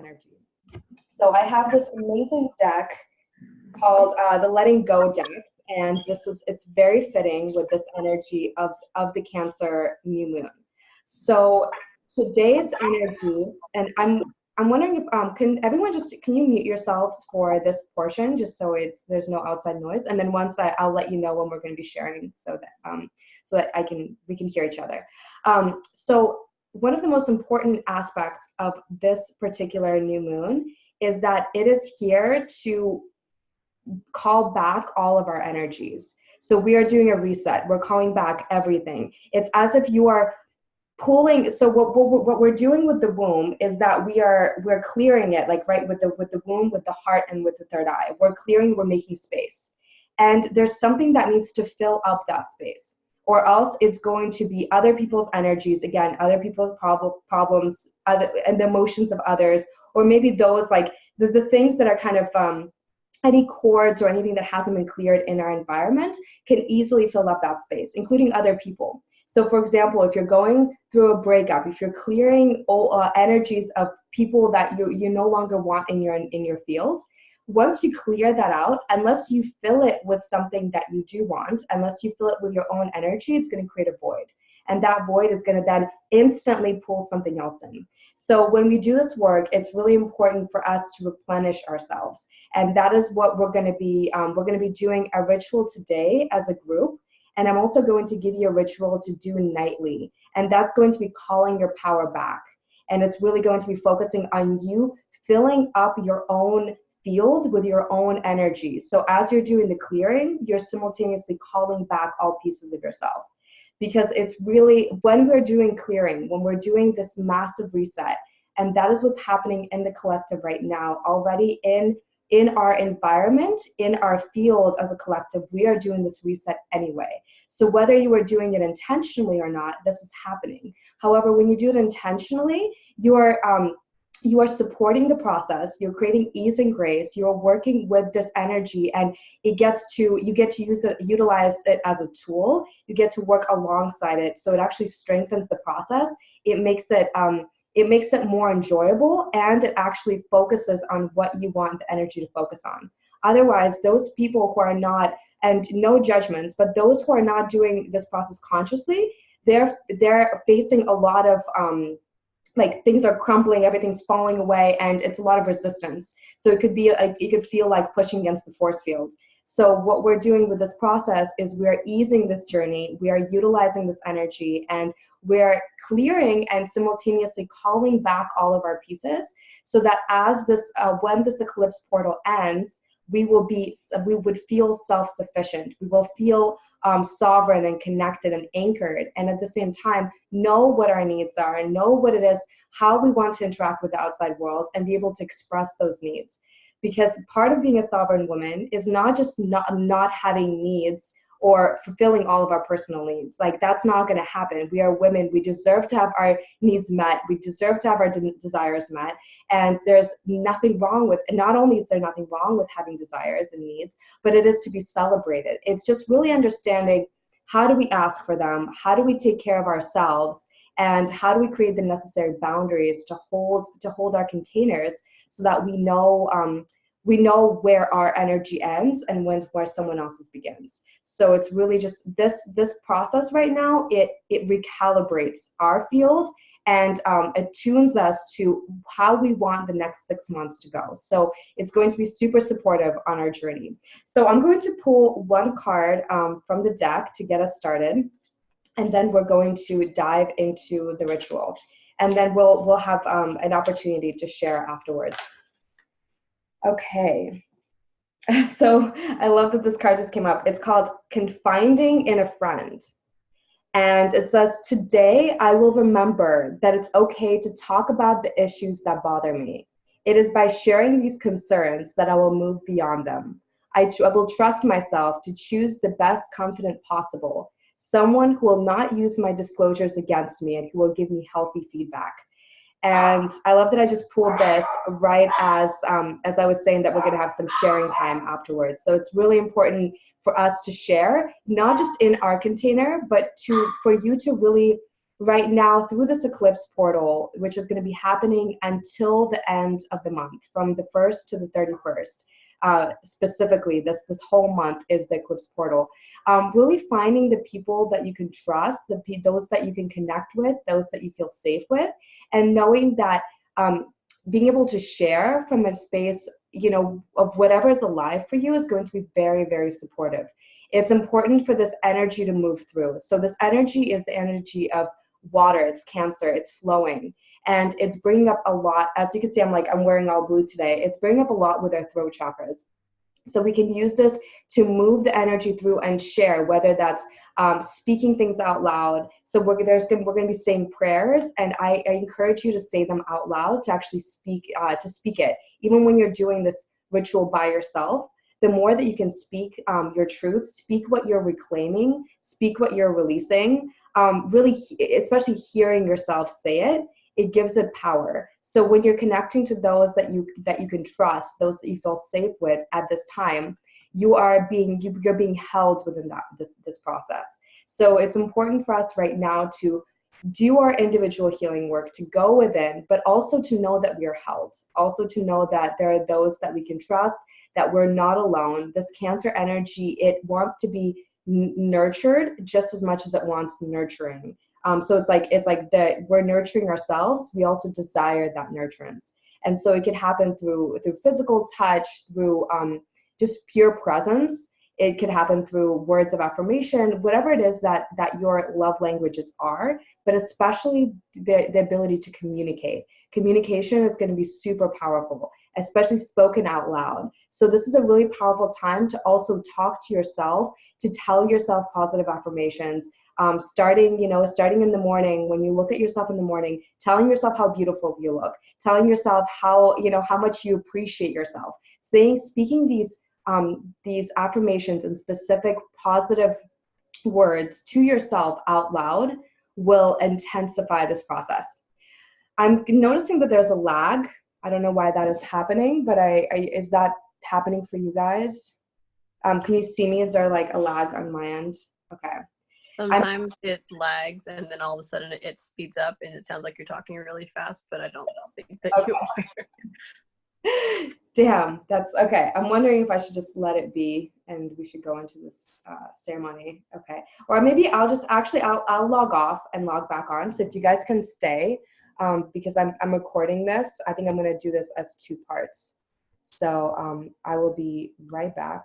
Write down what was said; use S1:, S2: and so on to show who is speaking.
S1: energy. So I have this amazing deck called the Letting Go deck, and it's very fitting with this energy of the Cancer new moon. So today's energy, and I'm wondering if can everyone can you mute yourselves for this portion just so there's no outside noise, and then once I'll let you know when we're going to be sharing so that we can hear each other. So one of the most important aspects of this particular new moon is that it is here to call back all of our energies. So we are doing a reset. We're calling back everything. It's as if you are pulling. So what we're doing with the womb is that we're clearing it, like right with the womb, with the heart, and with the third eye. We're clearing. We're making space, and there's something that needs to fill up that space, or else it's going to be other people's energies again, other people's problems, and the emotions of others, or maybe those like the things that are kind of any cords or anything that hasn't been cleared in our environment can easily fill up that space, including other people. So for example, if you're going through a breakup, if you're clearing all energies of people that you no longer want in your field, once you clear that out, unless you fill it with something that you do want, unless you fill it with your own energy, it's going to create a void. And that void is going to then instantly pull something else in. So when we do this work, it's really important for us to replenish ourselves. And that is what we're going to be doing a ritual today as a group. And I'm also going to give you a ritual to do nightly. And that's going to be calling your power back. And it's really going to be focusing on you filling up your own field with your own energy. So as you're doing the clearing, you're simultaneously calling back all pieces of yourself. Because it's really, when we're doing clearing, when we're doing this massive reset, and that is what's happening in the collective right now, already in our environment, in our field as a collective, we are doing this reset anyway. So whether you are doing it intentionally or not, this is happening. However, when you do it intentionally, you are supporting the process, you're creating ease and grace, you're working with this energy, and you get to utilize it as a tool, you get to work alongside it, so it actually strengthens the process, it makes it more enjoyable, and it actually focuses on what you want the energy to focus on. Otherwise, those people who are not, and no judgments, but those who are not doing this process consciously, they're facing a lot of like things are crumbling, everything's falling away, and it's a lot of resistance. So it could be like, it could feel like pushing against the force field. So what we're doing with this process is we're easing this journey, we are utilizing this energy, and we're clearing and simultaneously calling back all of our pieces, so that as this, when this eclipse portal ends, we would feel self-sufficient. We will feel sovereign and connected and anchored, and at the same time know what our needs are and know what it is, how we want to interact with the outside world, and be able to express those needs. Because part of being a sovereign woman is not just not having needs or fulfilling all of our personal needs. Like, that's not going to happen. We are women. We deserve to have our needs met. We deserve to have our desires met. And there's nothing wrong with, not only is there nothing wrong with having desires and needs, but it is to be celebrated. It's just really understanding, how do we ask for them? How do we take care of ourselves? And how do we create the necessary boundaries to hold our containers, so that we know where our energy ends and where someone else's begins. So it's really just this process right now, it recalibrates our field, and it tunes us to how we want the next 6 months to go. So it's going to be super supportive on our journey. So I'm going to pull one card from the deck to get us started, and then we're going to dive into the ritual, and then we'll have an opportunity to share afterwards. Okay, so I love that this card just came up. It's called Confiding in a Friend. And it says, today I will remember that it's okay to talk about the issues that bother me. It is by sharing these concerns that I will move beyond them. I will trust myself to choose the best confidant possible, someone who will not use my disclosures against me and who will give me healthy feedback. And I love that I just pulled this right as I was saying that we're going to have some sharing time afterwards. So it's really important for us to share, not just in our container, but for you to really right now through this eclipse portal, which is going to be happening until the end of the month, from the 1st to the 31st. Specifically, this whole month is the eclipse portal. Really finding the people that you can trust, those that you can connect with, those that you feel safe with, and knowing that being able to share from a space, you know, of whatever is alive for you is going to be very, very supportive. It's important for this energy to move through. So this energy is the energy of water. It's Cancer. It's flowing. And it's bringing up a lot. As you can see, I'm wearing all blue today. It's bringing up a lot with our throat chakras. So we can use this to move the energy through and share, whether that's speaking things out loud. So we're going to be saying prayers, and I encourage you to say them out loud, to actually speak it. Even when you're doing this ritual by yourself, the more that you can speak your truth, speak what you're reclaiming, speak what you're releasing, really, especially hearing yourself say it, it gives it power. So when you're connecting to those that you can trust, those that you feel safe with at this time, you're being held within this process. So it's important for us right now to do our individual healing work, to go within, but also to know that we are held, also to know that there are those that we can trust, that we're not alone. This Cancer energy, it wants to be nurtured just as much as it wants nurturing. So it's like we're nurturing ourselves. We also desire that nurturance, and so it could happen through physical touch, through just pure presence. It could happen through words of affirmation, whatever it is that your love languages are. But especially the ability to communicate. Communication is going to be super powerful, especially spoken out loud. So this is a really powerful time to also talk to yourself, to tell yourself positive affirmations. Starting in the morning, when you look at yourself in the morning, telling yourself how beautiful you look, telling yourself how much you appreciate yourself, speaking these affirmations and specific positive words to yourself out loud will intensify this process. I'm noticing that there's a lag. I don't know why that is happening, but is that happening for you guys? Can you see me? Is there like a lag on my end? Okay.
S2: Sometimes it lags and then all of a sudden it speeds up and it sounds like you're talking really fast, but I don't think that you are.
S1: Damn, that's okay. I'm wondering if I should just let it be and we should go into this ceremony. Okay. Or maybe I'll log off and log back on. So if you guys can stay, because I'm recording this, I think I'm going to do this as 2 parts. So I will be right back.